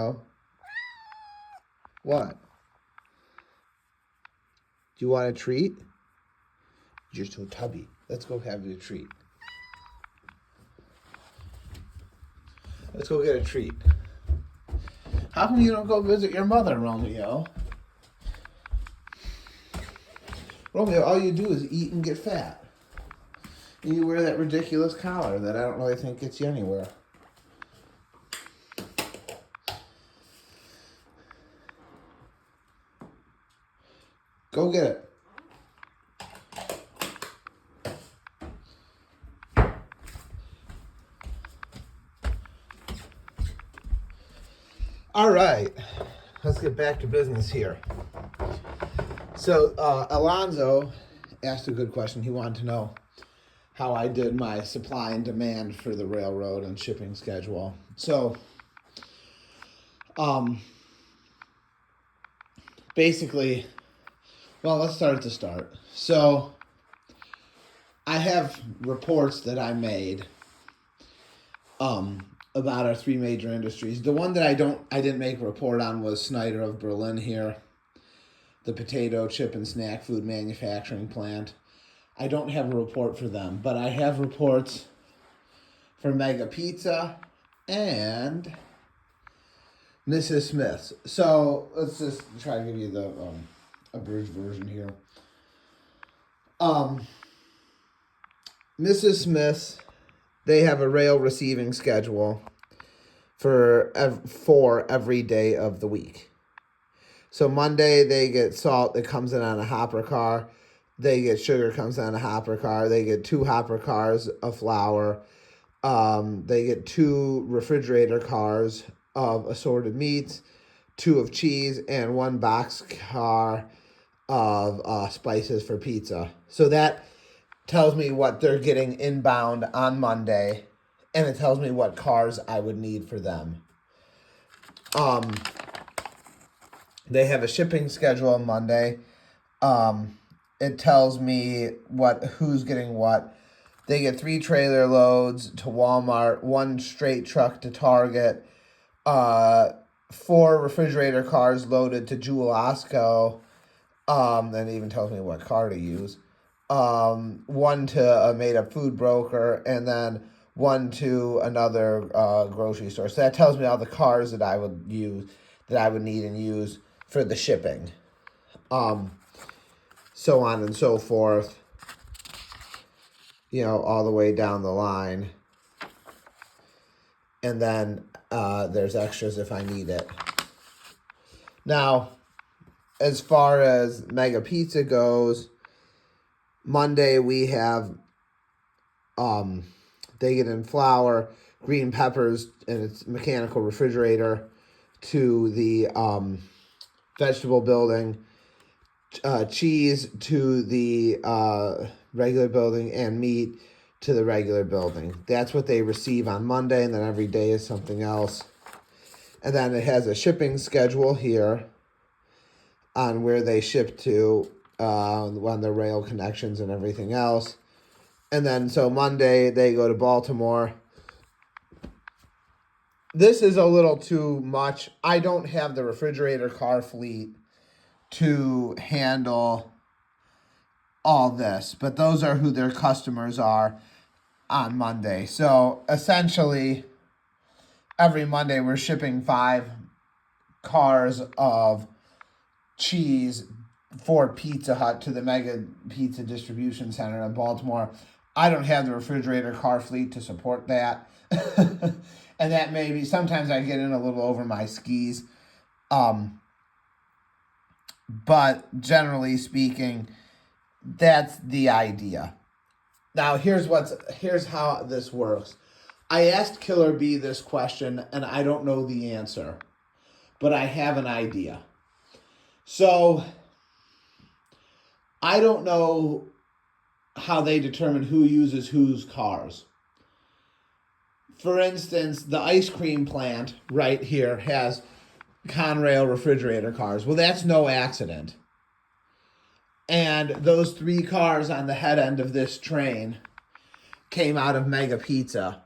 Oh, what? Do you want a treat? You're so tubby. Let's go have you a treat. Let's go get a treat. How come you don't go visit your mother, Romeo? Romeo, all you do is eat and get fat. And you wear that ridiculous collar that I don't really think gets you anywhere. Go get it. All right, let's get back to business here. So Alonzo asked a good question. He wanted to know how I did my supply and demand for the railroad and shipping schedule. So basically, well, let's start at the start. So I have reports that I made about our three major industries. The one that I didn't make a report on was Snyder of Berlin here, the potato chip and snack food manufacturing plant. I don't have a report for them, but I have reports for Mega Pizza and Mrs. Smith's. So let's just try to give you the abridged version here. Mrs. Smith's, they have a rail receiving schedule for every day of the week. So Monday they get salt that comes in on a hopper car. They get sugar comes on a hopper car. They get 2 hopper cars of flour. They get 2 refrigerator cars of assorted meats, 2 of cheese, and 1 box car of spices for pizza. So that tells me what they're getting inbound on Monday, and it tells me what cars I would need for them. They have a shipping schedule on Monday. It tells me who's getting what. They get 3 trailer loads to Walmart, 1 straight truck to Target, 4 refrigerator cars loaded to Jewel Osco. And it even tells me what car to use. 1 to a made-up food broker, and then 1 to another grocery store. So that tells me all the cars that I would need and use for the shipping. So on and so forth. All the way down the line. And then there's extras if I need it. Now, as far as Mega Pizza goes, Monday we have they get in flour, green peppers, and it's mechanical refrigerator to the vegetable building, cheese to the regular building, and meat to the regular building. That's what they receive on Monday, and then every day is something else. And then it has a shipping schedule here on where they ship to, on the rail connections and everything else. And then, so Monday, they go to Baltimore. This is a little too much. I don't have the refrigerator car fleet to handle all this, but those are who their customers are on Monday. So essentially, every Monday we're shipping 5 cars of cheese for Pizza Hut to the Mega Pizza Distribution Center in Baltimore. I don't have the refrigerator car fleet to support that. And that maybe sometimes I get in a little over my skis. But generally speaking, that's the idea. Now, here's how this works. I asked Killer B this question, and I don't know the answer, but I have an idea. So, I don't know how they determine who uses whose cars. For instance, the ice cream plant right here has Conrail refrigerator cars. Well, that's no accident. And those 3 cars on the head end of this train came out of Mega Pizza.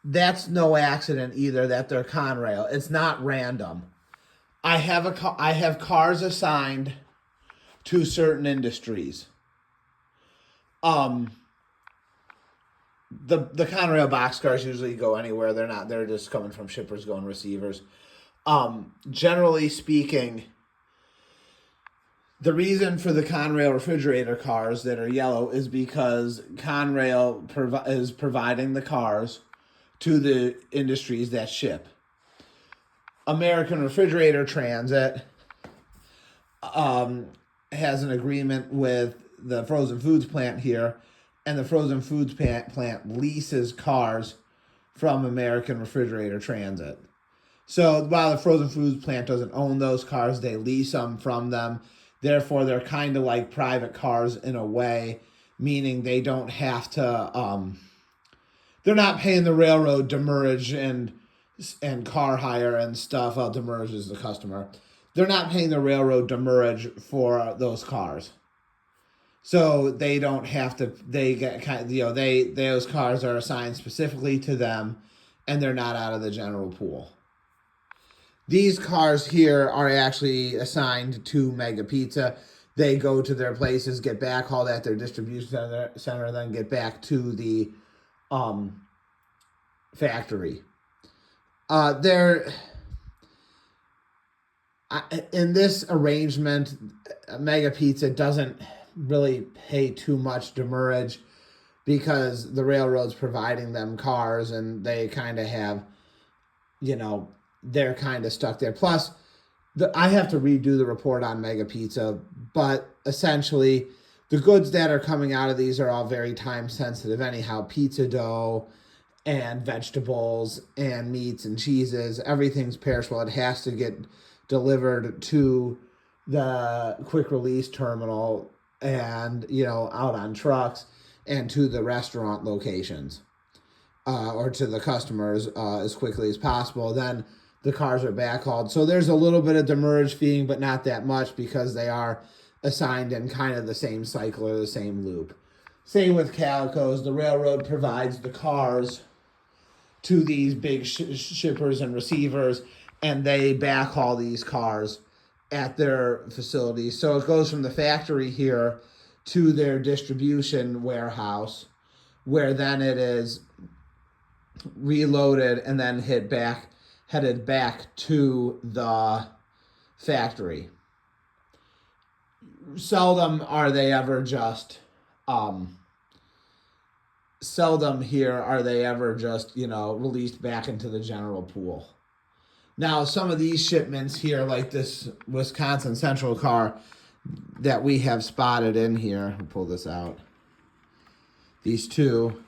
that's no accident either that they're Conrail. It's not random. I have cars assigned to certain industries. Um, the Conrail boxcars usually go anywhere. They're just coming from shippers going receivers. Generally speaking, the reason for the Conrail refrigerator cars that are yellow is because Conrail is providing the cars to the industries that ship. American Refrigerator Transit has an agreement with the frozen foods plant here, and the frozen foods plant leases cars from American Refrigerator Transit. So while the frozen foods plant doesn't own those cars, they lease them from them. Therefore, they're kind of like private cars in a way, meaning they don't have to. They're not paying the railroad demurrage and car hire and stuff. Well, demurrage is the customer. They're not paying the railroad demurrage for those cars. So they don't have to. They get those cars are assigned specifically to them, and they're not out of the general pool. These cars here are actually assigned to Mega Pizza. They go to their places, get backhauled at their distribution center, then get back to the factory. In this arrangement, Mega Pizza doesn't really pay too much demurrage because the railroad's providing them cars and they kind of have, they're kind of stuck there. Plus, I have to redo the report on Mega Pizza, but essentially, the goods that are coming out of these are all very time sensitive anyhow. Pizza dough and vegetables and meats and cheeses, everything's perishable. It has to get delivered to the quick release terminal and, out on trucks and to the restaurant locations or to the customers as quickly as possible. Then the cars are backhauled. So there's a little bit of demurrage feeing, but not that much because they are assigned in kind of the same cycle or the same loop. Same with Calicos. The railroad provides the cars to these big shippers and receivers, and they backhaul these cars at their facilities. So it goes from the factory here to their distribution warehouse, where then it is reloaded and then headed back to the factory. Seldom are they ever just released back into the general pool. Now, some of these shipments here, like this Wisconsin Central car that we have spotted in here, I'll pull this out. These two,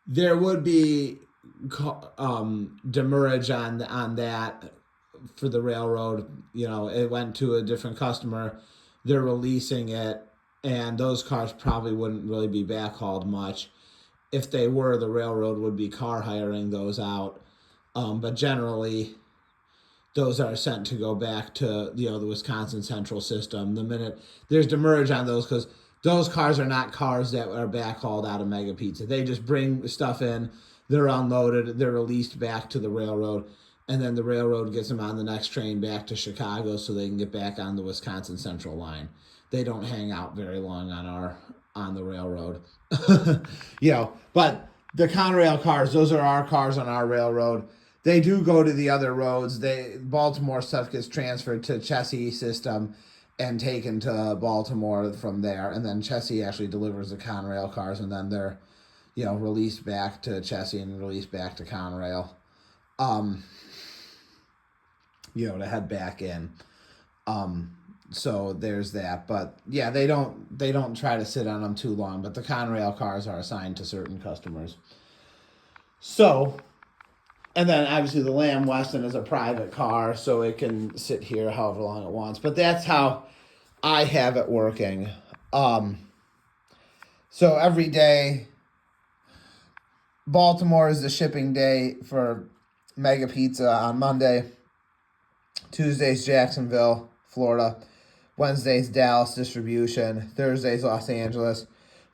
there would be demurrage on that for the railroad. It went to a different customer. They're releasing it, and those cars probably wouldn't really be backhauled much. If they were, the railroad would be car hiring those out. But generally, those are sent to go back to the Wisconsin Central system. The minute there's demurrage on those, because those cars are not cars that are backhauled out of Mega Pizza. They just bring stuff in, they're unloaded, they're released back to the railroad, and then the railroad gets them on the next train back to Chicago so they can get back on the Wisconsin Central line. They don't hang out very long on the railroad. But the Conrail cars, those are our cars on our railroad. They do go to the other roads. Baltimore stuff gets transferred to Chessie system and taken to Baltimore from there. And then Chessie actually delivers the Conrail cars, and then they're, released back to Chessie and released back to Conrail. To head back in. So there's that. But yeah, they don't try to sit on them too long, but the Conrail cars are assigned to certain customers. So, and then obviously the Lamb Weston is a private car, so it can sit here however long it wants. But that's how I have it working. So every day, Baltimore is the shipping day for Mega Pizza on Monday. Tuesday's Jacksonville, Florida. Wednesday's Dallas distribution. Thursday's Los Angeles.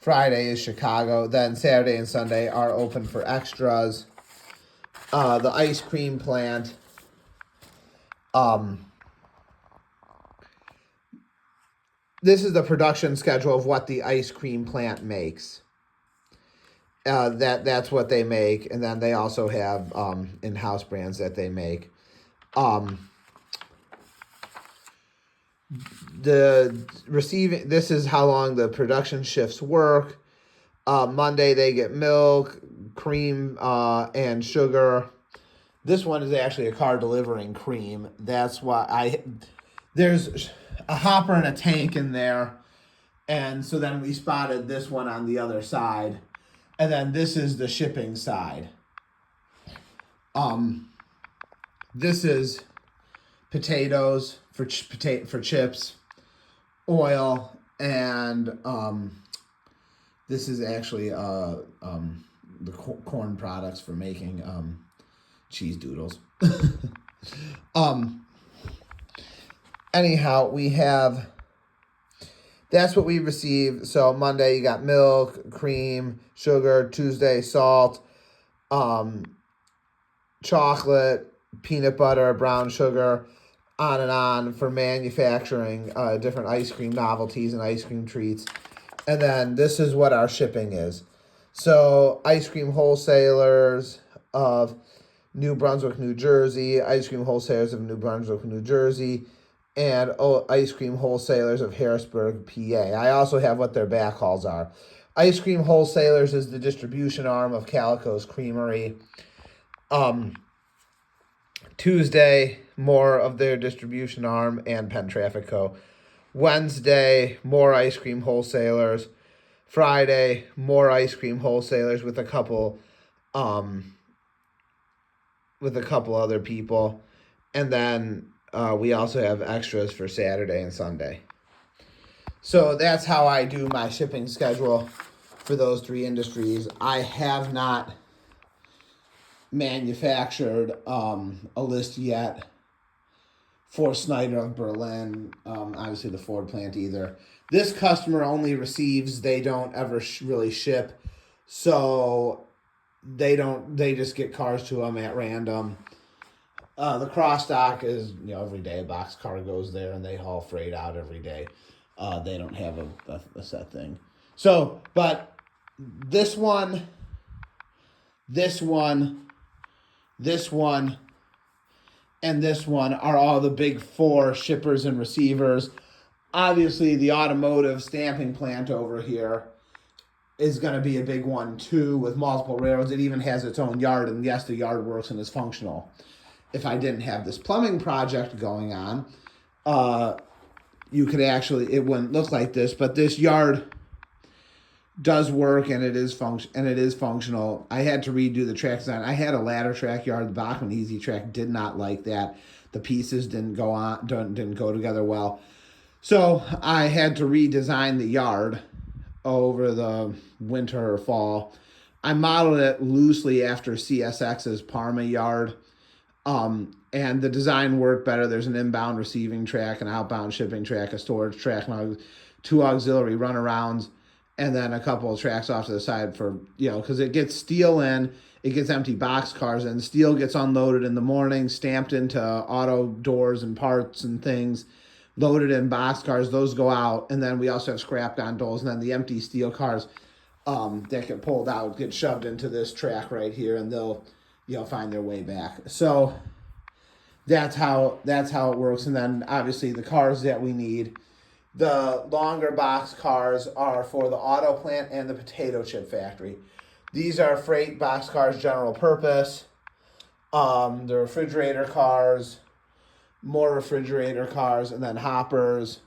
Friday is Chicago. Then Saturday and Sunday are open for extras. The ice cream plant. This is the production schedule of what the ice cream plant makes. That's what they make, and then they also have in-house brands that they make. This is how long the production shifts work. Monday they get milk, cream, and sugar. This one is actually a car delivering cream. That's why there's a hopper and a tank in there. And so then we spotted this one on the other side. And then this is the shipping side. This is potatoes for chips, oil, and this is actually the corn products for making cheese doodles. Anyhow, that's what we received. So Monday you got milk, cream, sugar. Tuesday salt, chocolate, peanut butter, brown sugar, on and on for manufacturing different ice cream novelties and ice cream treats. And then this is what our shipping is. So ice cream wholesalers of New Brunswick, New Jersey, ice cream wholesalers of New Brunswick, New Jersey, and ice cream wholesalers of Harrisburg, PA. I also have what their backhauls are. Ice cream wholesalers is the distribution arm of Calico's Creamery. Tuesday, more of their distribution arm and Penn Traffic Co. Wednesday, more ice cream wholesalers. Friday, more ice cream wholesalers with a couple other people. And then we also have extras for Saturday and Sunday. So that's how I do my shipping schedule for those three industries. I have not manufactured a list yet for Snyder of Berlin, obviously the Ford plant either. This customer only receives, they don't ever really ship, so they just get cars to them at random. The cross dock is, every day a box car goes there and they haul freight out every day. They don't have a set thing. So, but this one, and this one are all the big four shippers and receivers. Obviously, the automotive stamping plant over here is going to be a big one too, with multiple railroads. It even has its own yard, and yes, the yard works and is functional. If I didn't have this plumbing project going on, it wouldn't look like this, but this yard does work and it is functional. I had to redo the track design. I had a ladder track yard. The Bachman Easy Track did not like that. The pieces didn't go together well. So I had to redesign the yard over the winter or fall. I modeled it loosely after CSX's Parma yard. And the design worked better. There's an inbound receiving track, an outbound shipping track, a storage track, 2 auxiliary runarounds, and then a couple of tracks off to the side for, because it gets steel in, it gets empty box cars in. Steel gets unloaded in the morning, stamped into auto doors and parts and things, loaded in box cars. Those go out, and then we also have scrap gondolas, and then the empty steel cars that get pulled out get shoved into this track right here, and they'll find their way back. So that's how it works. And then obviously the cars that we need, the longer box cars are for the auto plant and the potato chip factory. These are freight box cars, general purpose. The refrigerator cars, more refrigerator cars, and then hoppers.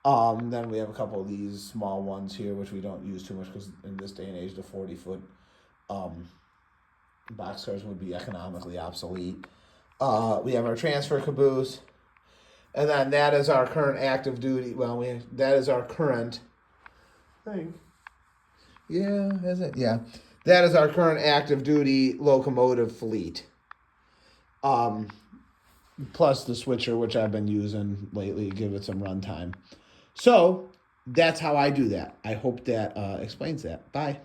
Then we have a couple of these small ones here, which we don't use too much because in this day and age, the 40-foot boxcars would be economically obsolete. We have our transfer caboose, and then that is our current active duty. That is our current thing. Yeah, is it? Yeah, that is our current active duty locomotive fleet. Plus the switcher, which I've been using lately to give it some runtime. So that's how I do that. I hope that explains that. Bye.